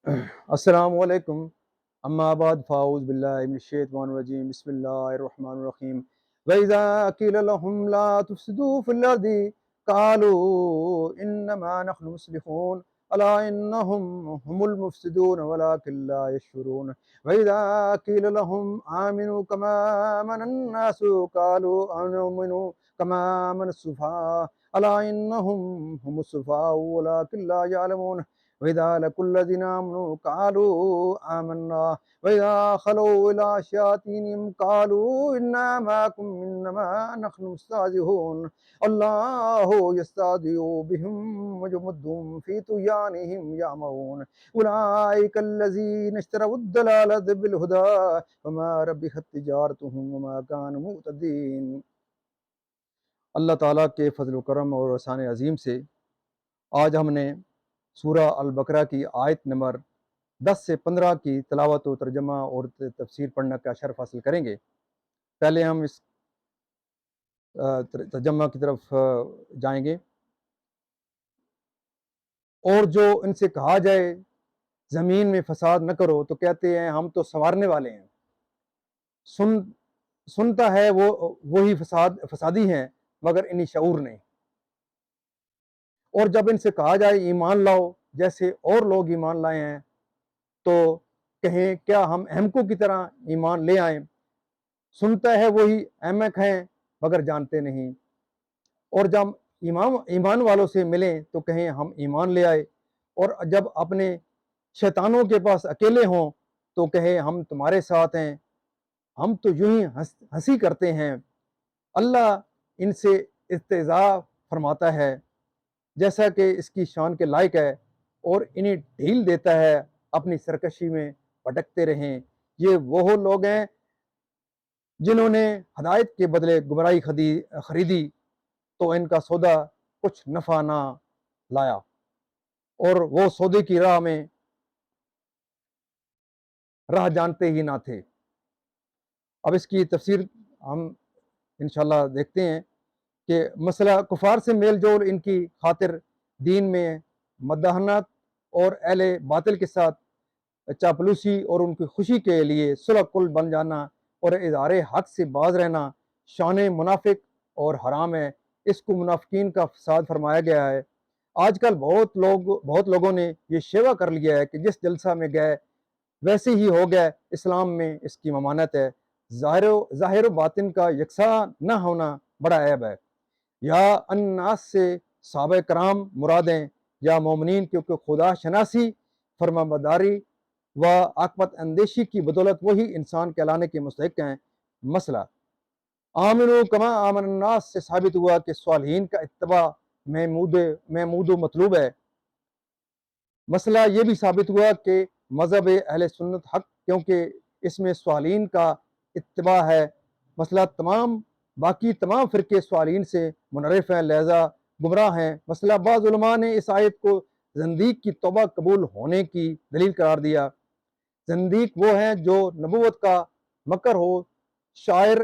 السلام علیکم. اما بعد فاعوذ باللہ من الشیطان الرجیم. بسم اللہ الرحمن الرحیم. وَإِذَا قِيلَ لَهُمْ لَا تُفْسِدُوا فِي الْأَرْضِ قَالُوا إِنَّمَا نَحْنُ مُصْلِحُونَ أَلَا إِنَّهُمْ هُمُ الْمُفْسِدُونَ وَلَكِنْ لَا يَشْعُرُونَ. وَإِذَا قِيلَ لَهُمْ آمِنُوا كَمَا آمَنَ النَّاسُ قَالُوا أَنُؤْمِنُ كَمَا آمَنَ السُّفَهَاءُ أَلَا إِنَّهُمْ هُمُ السُّفَهَاءُ وَلَكِنْ لَا يَعْلَمُونَ. وَإِذَا لَقُوا الَّذِينَ آمَنُوا قَالُوا آمَنَّا وَإِذَا خَلَوْا إِلَىٰ شَيَاطِينِهِمْ قَالُوا إِنَّا مَعَكُمْ إِنَّمَا نَحْنُ مُسْتَهْزِئُونَ اللَّهُ يَسْتَهْزِئُ بِهِمْ وَيُمِدُّهُمْ فِي طُغْيَانِهِمْ يَعْمَهُونَ. أُولَٰئِكَ الَّذِينَ اشْتَرَوُا الضَّلَالَةَ بِالْهُدَىٰ فَمَا رَبِحَتْ تِجَارَتُهُمْ وَمَا كَانُوا مُهْتَدِينَ. اللہ تعالیٰ کے فضل و کرم اور احسان عظیم سے آج ہم نے سورہ البقرہ کی آیت نمبر 10 سے 15 کی تلاوت و ترجمہ اور تفسیر پڑھنے کا شرف حاصل کریں گے. پہلے ہم اس ترجمہ کی طرف جائیں گے. اور جو ان سے کہا جائے زمین میں فساد نہ کرو تو کہتے ہیں ہم تو سنوارنے والے ہیں. سنتا ہے وہی فسادی ہیں مگر انہیں شعور نہیں. اور جب ان سے کہا جائے ایمان لاؤ جیسے اور لوگ ایمان لائے ہیں تو کہیں کیا ہم احمقوں کی طرح ایمان لے آئیں. سنتا ہے وہی احمق ہیں مگر جانتے نہیں. اور جب ایمان والوں سے ملیں تو کہیں ہم ایمان لے آئے. اور جب اپنے شیطانوں کے پاس اکیلے ہوں تو کہیں ہم تمہارے ساتھ ہیں. ہم تو یوں ہی ہنسی کرتے ہیں. اللہ ان سے استہزاء فرماتا ہے جیسا کہ اس کی شان کے لائق ہے اور انہیں ڈھیل دیتا ہے اپنی سرکشی میں بھٹکتے رہیں. یہ وہ لوگ ہیں جنہوں نے ہدایت کے بدلے گمراہی خریدی تو ان کا سودا کچھ نفع نہ لایا اور وہ سودے کی راہ جانتے ہی نہ تھے. اب اس کی تفسیر ہم انشاءاللہ دیکھتے ہیں کہ مسئلہ کفار سے میل جول ان کی خاطر دین میں مداحنت اور اہل باطل کے ساتھ چاپلوسی اور ان کی خوشی کے لیے صلح کل بن جانا اور اظہار حق سے باز رہنا شان منافق اور حرام ہے. اس کو منافقین کا فساد فرمایا گیا ہے. آج کل بہت لوگوں نے یہ شیوا کر لیا ہے کہ جس جلسہ میں گئے ویسے ہی ہو گئے. اسلام میں اس کی ممانعت ہے. ظاہر و باطن کا یکساں نہ ہونا بڑا عیب ہے. یا الناس سے صحابہ کرام مرادیں یا مومنین، کیونکہ خدا شناسی فرما برداری و عاقبت اندیشی کی بدولت وہی انسان کہلانے کے مستحق ہیں. مسئلہ آمنو کما آمن الناس سے ثابت ہوا کہ صالحین کا اتباع محمود و مطلوب ہے. مسئلہ یہ بھی ثابت ہوا کہ مذہب اہل سنت حق کیونکہ اس میں صالحین کا اتباع ہے. مسئلہ باقی تمام فرقے صالحین سے منحرف ہیں لہذا گمراہ ہیں. مسئلہ بعض علماء نے اس آیت کو زندیق کی توبہ قبول ہونے کی دلیل قرار دیا. زندیق وہ ہیں جو نبوت کا مکر ہو شاعر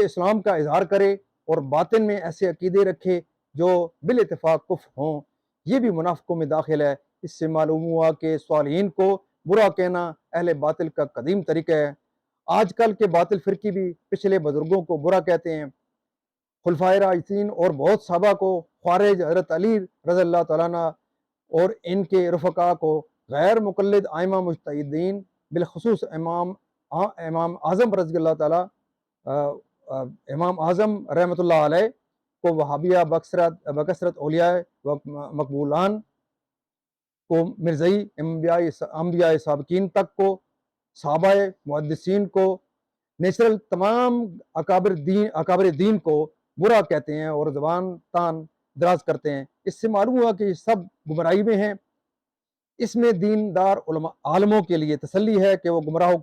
اسلام کا اظہار کرے اور باطن میں ایسے عقیدے رکھے جو بالاتفاق کفر ہوں. یہ بھی منافقوں میں داخل ہے. اس سے معلوم ہوا کہ صالحین کو برا کہنا اہل باطل کا قدیم طریقہ ہے. آج کل کے باطل فرقی بھی پچھلے بزرگوں کو برا کہتے ہیں. خلفائے راشدین اور بہت صحابہ کو خوارج حضرت علی رضی اللہ تعالیٰ عنہ اور ان کے رفقا کو غیر مقلد ائمہ مجتہدین بالخصوص امام اعظم رضی اللہ تعالیٰ امام اعظم رحمۃ اللہ علیہ کو وہابیہ بکثرت اولیاء و مقبولان کو مرزئی انبیاء سابقین تک کو صحابہ محدثین کو نیچرل تمام اکابر دین کو برا کہتے ہیں اور زبان تان دراز کرتے ہیں. اس سے معلوم ہوا کہ یہ سب گمراہی میں ہیں. اس میں دیندار عالموں کے لیے تسلی ہے کہ وہ گمراہوں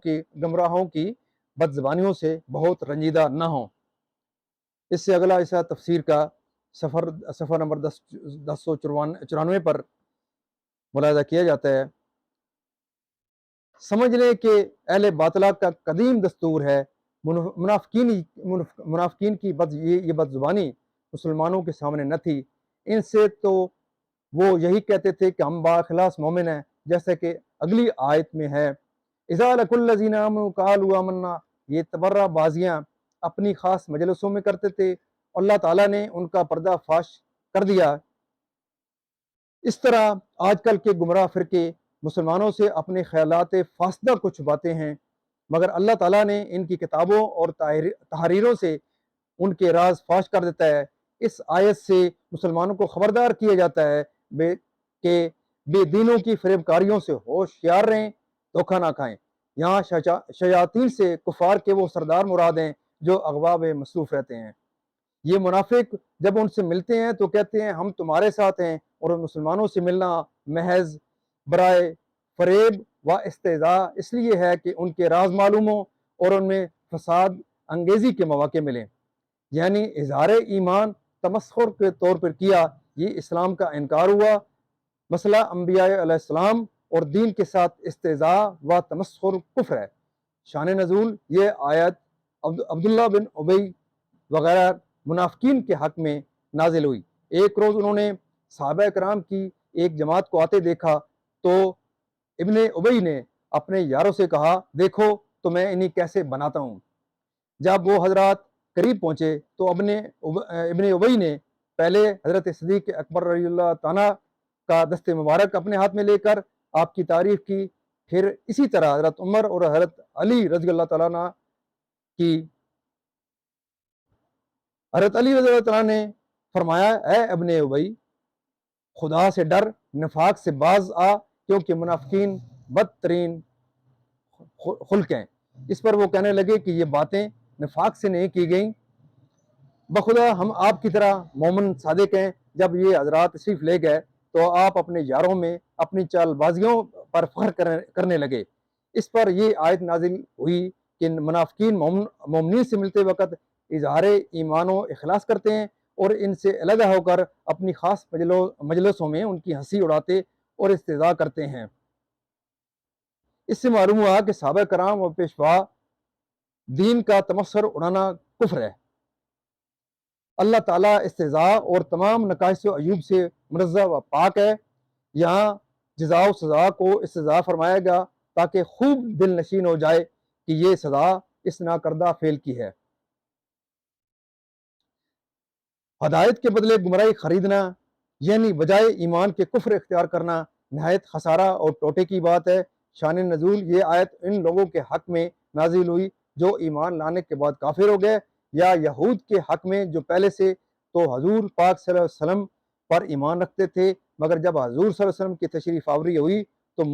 کی بد زبانیوں سے بہت رنجیدہ نہ ہوں. اس سے اگلا حصہ تفسیر کا صفحہ نمبر 1094 پر ملاحظہ کیا جاتا ہے. سمجھ لیں کہ اہل باطلہ کا قدیم دستور ہے. منافقین کی یہ بد زبانی مسلمانوں کے سامنے نہ تھی. ان سے تو وہ یہی کہتے تھے کہ ہم باخلاص مومن ہیں جیسے کہ اگلی آیت میں ہے، اذا لقوا الذین آمنوا قالوا آمنا، یہ تبرہ بازیاں اپنی خاص مجلسوں میں کرتے تھے، اللہ تعالیٰ نے ان کا پردہ فاش کر دیا۔ اس طرح آج کل کے گمراہ فرقے مسلمانوں سے اپنے خیالات فاسدہ کو چھپاتے ہیں، مگر اللہ تعالیٰ نے ان کی کتابوں اور تحریروں سے ان کے راز فاش کر دیتا ہے۔ اس آیت سے مسلمانوں کو خبردار کیا جاتا ہے کہ بے دینوں کی فریب کاریوں سے ہوشیار رہیں، دھوکہ نہ کھائیں۔ یہاں شیاطین سے کفار کے وہ سردار مراد ہیں جو اغوا میں مصروف رہتے ہیں۔ یہ منافق جب ان سے ملتے ہیں تو کہتے ہیں ہم تمہارے ساتھ ہیں، اور مسلمانوں سے ملنا محض برائے فریب و استہزاء اس لیے ہے کہ ان کے راز معلوم ہوں اور ان میں فساد انگیزی کے مواقع ملیں۔ یعنی اظہار ایمان تمسخر کے طور پر کیا، یہ اسلام کا انکار ہوا۔ مسئلہ انبیاء علیہ السلام اور دین کے ساتھ استہزاء و تمسخر کفر ہے۔ شان نزول، یہ آیت عبداللہ بن ابی وغیرہ منافقین کے حق میں نازل ہوئی۔ ایک روز انہوں نے صحابہ کرام کی ایک جماعت کو آتے دیکھا تو ابن ابی نے اپنے یاروں سے کہا، دیکھو تو میں انہیں کیسے بناتا ہوں۔ جب وہ حضرات قریب پہنچے تو ابن ابی نے پہلے حضرت صدیق اکبر رضی اللہ تعالیٰ کا دست مبارک اپنے ہاتھ میں لے کر آپ کی تعریف کی، پھر اسی طرح حضرت عمر اور حضرت علی رضی اللہ تعالیٰ عنہ کی۔ حضرت علی رضی اللہ تعالیٰ نے فرمایا، اے ابن ابی، خدا سے ڈر، نفاق سے باز آ، کیونکہ منافقین بدترین خلق ہیں۔ اس پر وہ کہنے لگے کہ یہ باتیں نفاق سے نہیں کی گئیں، بخدا ہم آپ کی طرح مومن صادق ہیں۔ جب یہ حضرات تشریف لے گئے تو آپ اپنے یاروں میں اپنی چال بازیوں پر فخر کرنے لگے۔ اس پر یہ آیت نازل ہوئی کہ منافقین مومنین سے ملتے وقت اظہار ایمان و اخلاص کرتے ہیں اور ان سے علیحدہ ہو کر اپنی خاص مجلسوں میں ان کی ہنسی اڑاتے اور استہزاء کرتے ہیں۔ اس سے معلوم ہوا کہ صحابہ کرام و پیشوا دین کا تمسخر اڑانا کفر ہے۔ اللہ تعالیٰ استہزاء اور تمام نقائص و عیوب سے منزہ و پاک ہے۔ یہاں جزا و سزا کو استہزاء فرمایا گیا تاکہ خوب دل نشین ہو جائے کہ یہ سزا اس ناکردہ فعل کی ہے۔ ہدایت کے بدلے گمراہی خریدنا، یعنی بجائے ایمان کے کفر اختیار کرنا، نہایت خسارہ اور ٹوٹے کی بات ہے۔ شان نزول، یہ آیت ان لوگوں کے حق میں نازل ہوئی جو ایمان لانے کے بعد کافر ہو گئے، یا یہود کے حق میں جو پہلے سے تو حضور پاک صلی اللہ علیہ وسلم پر ایمان رکھتے تھے، مگر جب حضور صلی اللہ علیہ وسلم کی تشریف آوری ہوئی تو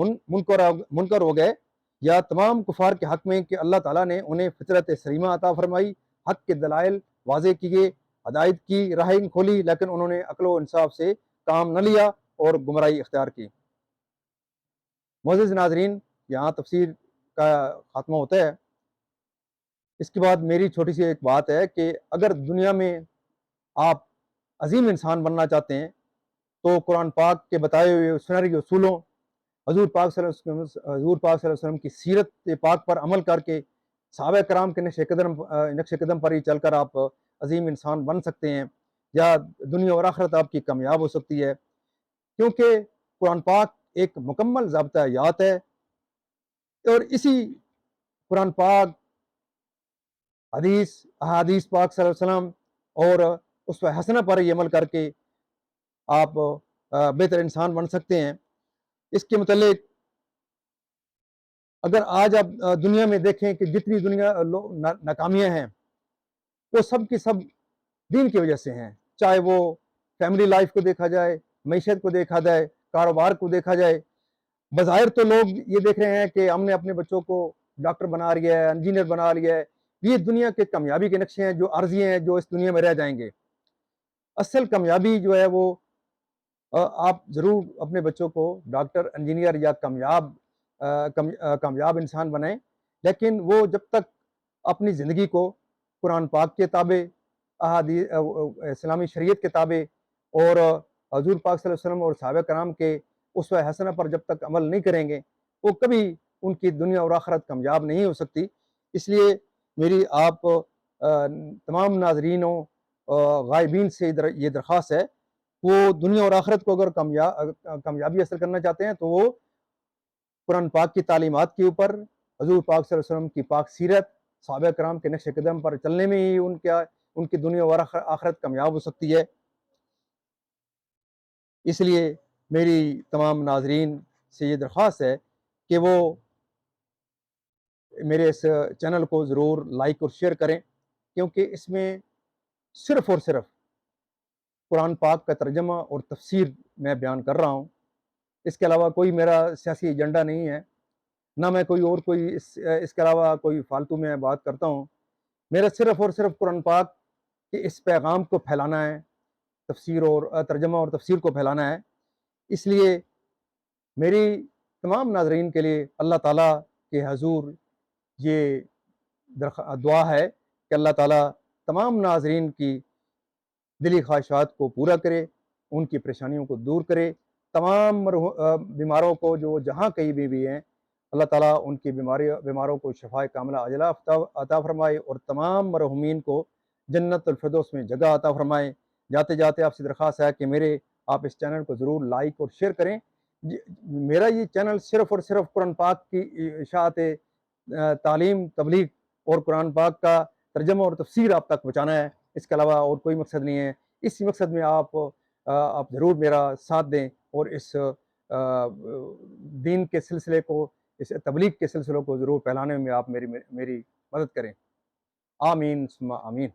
منکر ہو گئے، یا تمام کفار کے حق میں کہ اللہ تعالیٰ نے انہیں فطرت سلیمہ عطا فرمائی، حق کے دلائل واضح کیے، ہدایت کی راہیں کھولی، لیکن انہوں نے عقل و انصاف سے کام نہ لیا اور گمراہی اختیار کی۔ معزز ناظرین، یہاں تفسیر کا خاتمہ ہوتا ہے۔ اس کے بعد میری چھوٹی سی ایک بات ہے کہ اگر دنیا میں آپ عظیم انسان بننا چاہتے ہیں تو قرآن پاک کے بتائے ہوئے سنہری اصولوں، حضور پاک صلی اللہ علیہ وسلم کی سیرت پاک پر عمل کر کے صحابہ کرام کے نقش قدم پر ہی چل کر آپ عظیم انسان بن سکتے ہیں، یا دنیا اور آخرت آپ کی کامیاب ہو سکتی ہے، کیونکہ قرآن پاک ایک مکمل ضابطہ حیات ہے، اور اسی قرآن پاک، احادیث پاک صلی اللہ علیہ وسلم اور اسوہ حسنہ پر ہی عمل کر کے آپ بہتر انسان بن سکتے ہیں۔ اس کے متعلق اگر آج آپ دنیا میں دیکھیں کہ جتنی دنیا ناکامیاں ہیں وہ سب کی سب دین کی وجہ سے ہیں، چاہے وہ فیملی لائف کو دیکھا جائے، معیشت کو دیکھا جائے، کاروبار کو دیکھا جائے۔ بظاہر تو لوگ یہ دیکھ رہے ہیں کہ ہم نے اپنے بچوں کو ڈاکٹر بنا لیا ہے، انجینئر بنا لیا ہے، یہ دنیا کے کامیابی کے نقشے ہیں جو عارضی ہیں، جو اس دنیا میں رہ جائیں گے۔ اصل کامیابی جو ہے وہ آپ ضرور اپنے بچوں کو ڈاکٹر، انجینئر یا کامیاب انسان بنائیں، لیکن وہ جب تک اپنی زندگی کو قرآن پاک کے تابع، اسلامی شریعت کے تابع اور حضور پاک صلی اللہ علیہ وسلم اور صحابہ کرام کے اسوہ حسنہ پر جب تک عمل نہیں کریں گے، وہ کبھی ان کی دنیا اور آخرت کامیاب نہیں ہو سکتی۔ اس لیے میری آپ تمام ناظرینوں، غائبین سے یہ درخواست ہے، وہ دنیا اور آخرت کو اگر کامیابی حاصل کرنا چاہتے ہیں تو وہ قرآن پاک کی تعلیمات کے اوپر، حضور پاک صلی اللہ علیہ وسلم کی پاک سیرت، صحابہ کرام کے نقش قدم پر چلنے میں ہی ان کی دنیا اور آخرت کامیاب ہو سکتی ہے۔ اس لیے میری تمام ناظرین سے یہ درخواست ہے کہ وہ میرے اس چینل کو ضرور لائک اور شیئر کریں، کیونکہ اس میں صرف اور صرف قرآن پاک کا ترجمہ اور تفسیر میں بیان کر رہا ہوں۔ اس کے علاوہ کوئی میرا سیاسی ایجنڈا نہیں ہے، نہ میں کوئی اس کے علاوہ کوئی فالتو میں بات کرتا ہوں۔ میرا صرف اور صرف قرآن پاک کے اس پیغام کو پھیلانا ہے، تفسیر اور ترجمہ اور تفسیر کو پھیلانا ہے۔ اس لیے میری تمام ناظرین کے لیے اللہ تعالیٰ کے حضور یہ دعا ہے کہ اللہ تعالیٰ تمام ناظرین کی دلی خواہشات کو پورا کرے، ان کی پریشانیوں کو دور کرے، تمام بیماروں کو جو جہاں کہیں بھی ہیں، اللہ تعالیٰ ان کی بیماروں کو شفائے کاملہ عاجلہ عطا فرمائے، اور تمام مرحومین کو جنت الفردوس میں جگہ عطا فرمائے۔ جاتے جاتے آپ سے درخواست ہے کہ آپ اس چینل کو ضرور لائک اور شیئر کریں۔ میرا یہ چینل صرف اور صرف قرآن پاک کی اشاعت، تعلیم، تبلیغ اور قرآن پاک کا ترجمہ اور تفسیر آپ تک پہنچانا ہے، اس کے علاوہ اور کوئی مقصد نہیں ہے۔ اسی مقصد میں آپ ضرور میرا ساتھ دیں اور اس دین کے سلسلے کو، اس تبلیغ کے سلسلوں کو ضرور پھیلانے میں آپ میری مدد کریں۔ آمین ثم آمین۔